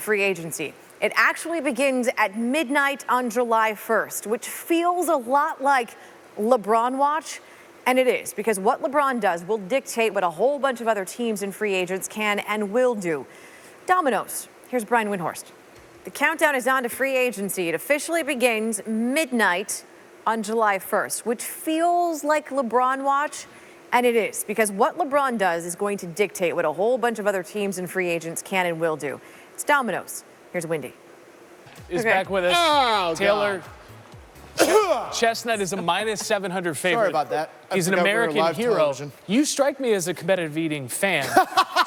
free agency. It actually begins at midnight on July 1st, which feels a lot like LeBron watch. And it is, because what LeBron does will dictate what a whole bunch of other teams and free agents can and will do. Dominoes. Here's Brian Windhorst. The countdown is on to free agency. It officially begins midnight on July 1st, which feels like LeBron watch. And it is, because what LeBron does is going to dictate what a whole bunch of other teams and free agents can and will do. It's Dominoes. Here's Wendi. Is back with us. Oh, Taylor Chestnut is a -700 favorite. Sorry about that. He's an American hero. You strike me as a competitive eating fan.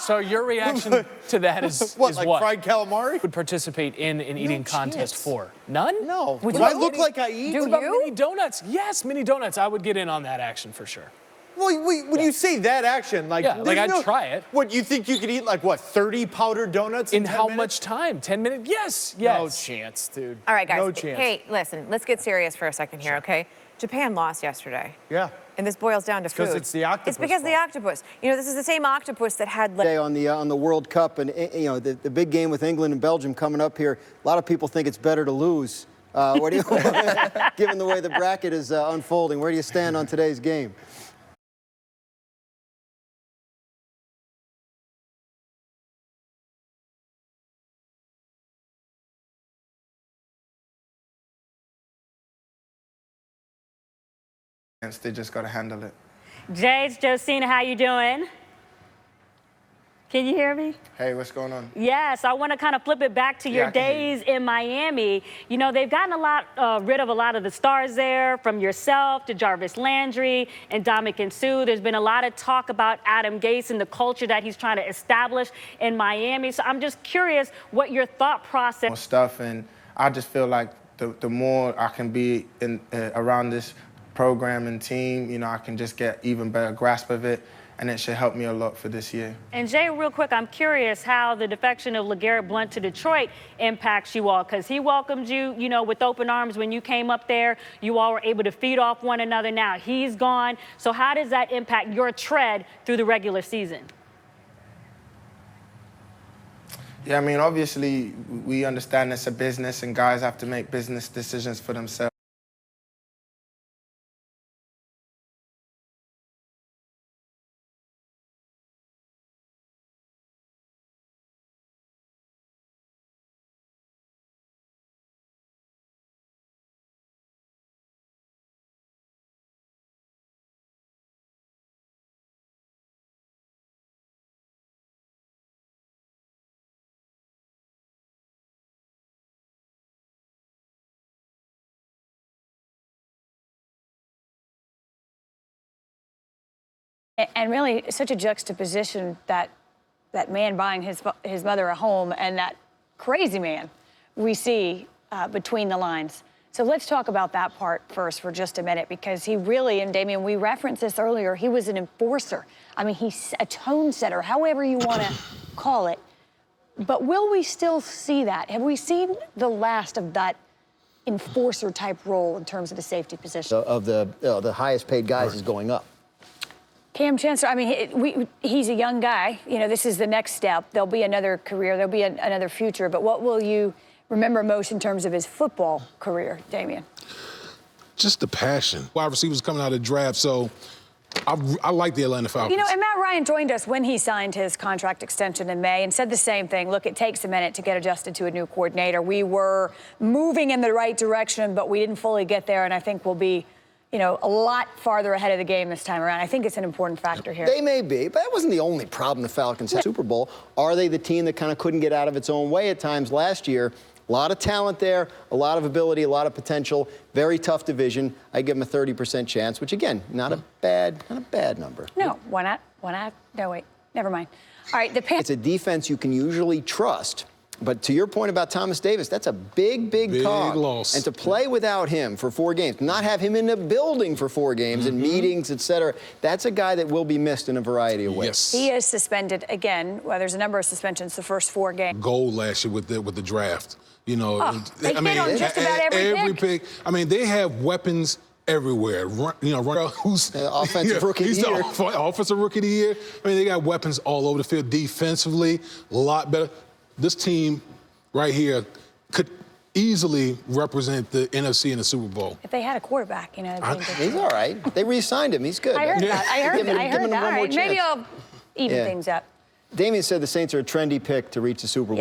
So your reaction to that is what? Is like what? Fried calamari? Would participate in an eating contest for? None? No. Would Do I look like I eat? What about mini donuts? Yes, mini donuts. I would get in on that action for sure. Well, when you say that action, like, yeah, like I'd try it. What, you think you could eat, like, what, 30 powdered donuts in 10 how minutes? much time? 10 minutes? Yes. No chance, dude. All right, guys. No chance. Hey, listen, let's get serious for a second here, okay? Japan lost yesterday. Yeah. And this boils down to food. Because it's the octopus. It's because the octopus. You know, this is the same octopus that had... On the World Cup, and you know the big game with England and Belgium coming up here. A lot of people think it's better to lose. What do you, given the way the bracket is unfolding, where do you stand on today's game? They just got to handle it. Jay, it's Josina. How you doing? Can you hear me? Hey, what's going on? Yes, I want to kind of flip it back to your days in Miami. You know, they've gotten rid of a lot of the stars there, from yourself to Jarvis Landry and Dominican Sue. There's been a lot of talk about Adam Gase and the culture that he's trying to establish in Miami. So I'm just curious what your thought process... Stuff, and I just feel like the more I can be around this program and team, you know, I can just get even better grasp of it, and it should help me a lot for this year. And Jay, real quick, I'm curious how the defection of LeGarrette Blount to Detroit impacts you all, because he welcomed you, you know, with open arms when you came up there. You all were able to feed off one another. Now he's gone. So how does that impact your tread through the regular season? Yeah, I mean, obviously, we understand it's a business, and guys have to make business decisions for themselves. And really, such a juxtaposition that man buying his mother a home and that crazy man we see between the lines. So let's talk about that part first for just a minute, because he really, and Damian, we referenced this earlier, he was an enforcer. I mean, he's a tone setter, however you want to call it. But will we still see that? Have we seen the last of that enforcer type role in terms of the safety position? Of the highest paid guys is going up. Cam Chancellor, I mean, he's a young guy. You know, this is the next step. There'll be another career. There'll be another future. But what will you remember most in terms of his football career, Damian? Just the passion. Wide receivers coming out of the draft, so I like the Atlanta Falcons. You know, and Matt Ryan joined us when he signed his contract extension in May and said the same thing. Look, it takes a minute to get adjusted to a new coordinator. We were moving in the right direction, but we didn't fully get there, and I think we'll be, you know, a lot farther ahead of the game this time around. I think it's an important factor here. They may be, but that wasn't the only problem the Falcons had. Super Bowl. Are they the team that kind of couldn't get out of its own way at times last year? A lot of talent there, a lot of ability, a lot of potential. Very tough division. I give them a 30% chance, which again, not a bad number. No, why not? Why not? No, wait, never mind. All right, it's a defense you can usually trust. But to your point about Thomas Davis, that's a big cog. Loss. And to play without him for 4 games, not have him in the building for 4 games and meetings, et cetera, that's a guy that will be missed in a variety of ways. Yes. He is suspended again. Well, there's a number of suspensions the first 4 games. Goal last year with the draft. You know, they hit on just about every pick. I mean, they have weapons everywhere. Who's offensive rookie of the year. Offensive rookie of the year. I mean, they got weapons all over the field defensively, a lot better. This team right here could easily represent the NFC in the Super Bowl. If they had a quarterback, you know. He's all right. They re-signed him. He's good. I heard that. I heard Give him- that. I give heard him that. one All more right, maybe chance. I'll even Yeah. things up. Damien said the Saints are a trendy pick to reach the Super Bowl.